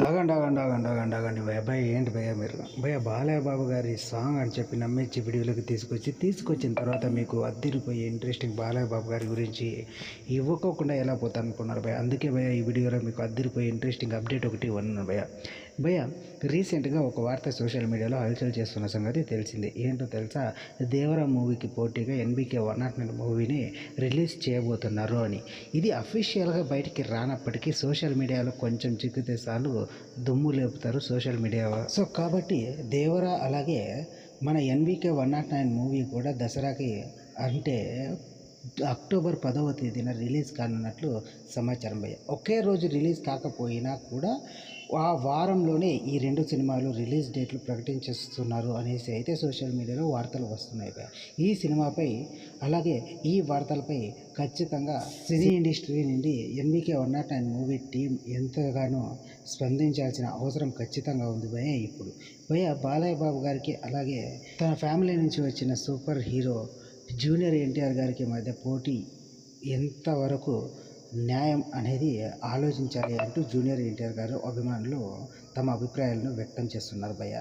ఆగండి భయ్య ఏంటి భయ్య మీరు భయ్య బాలయ్య బాబు గారి సాంగ్ అని చెప్పి నమ్మించి వీడియోలోకి తీసుకొచ్చిన తర్వాత మీకు అద్దిరిపోయి ఇంట్రెస్టింగ్ బాలయ్య బాబు గారి గురించి ఇవ్వకోకుండా ఎలా పోతాను అనుకున్నారు భయ్య. అందుకే భయ్య ఈ వీడియోలో మీకు అద్దిరిపోయి ఇంట్రెస్టింగ్ అప్డేట్ ఒకటి ఉన్నాను భయ్య. రీసెంట్గా ఒక వార్త సోషల్ మీడియాలో హల్చల్ చేస్తున్న సంగతి తెలిసింది. ఏంటో తెలుసా, దేవరా మూవీకి పోటీగా ఎన్బీకే 109 మూవీని రిలీజ్ చేయబోతున్నారు అని. ఇది అఫీషియల్గా బయటికి రానప్పటికీ సోషల్ మీడియాలో కొంచెం చిక్కితే చాలు దుమ్ము లేపుతారు సోషల్ మీడియా. సో కాబట్టి దేవరా అలాగే మన ఎన్బీకే 109 మూవీ కూడా దసరాకి అంటే అక్టోబర్ 10వ తేదీన రిలీజ్ కానున్నట్లు సమాచారం భయ్య. ఒకే రోజు రిలీజ్ కాకపోయినా కూడా ఆ వారంలోనే ఈ రెండు సినిమాలు రిలీజ్ డేట్లు ప్రకటించేస్తున్నారు అనేసి అయితే సోషల్ మీడియాలో వార్తలు వస్తున్నాయి భయ్య. ఈ సినిమాపై అలాగే ఈ వార్తలపై ఖచ్చితంగా సినీ ఇండస్ట్రీ నుండి ఎన్బీకే 109 మూవీ టీం ఎంతగానో స్పందించాల్సిన అవసరం ఖచ్చితంగా ఉంది భయ్య. ఇప్పుడు భయ్య బాలయ్య బాబు గారికి అలాగే తన ఫ్యామిలీ నుంచి వచ్చిన సూపర్ హీరో జూనియర్ ఎన్టీఆర్ గారికి మధ్య పోటీ ఎంతవరకు న్యాయం అనేది ఆలోచించాలి అంటూ జూనియర్ ఎన్టీఆర్ గారు అభిమానులు తమ అభిప్రాయాలను వ్యక్తం చేస్తున్నారు భయ్య.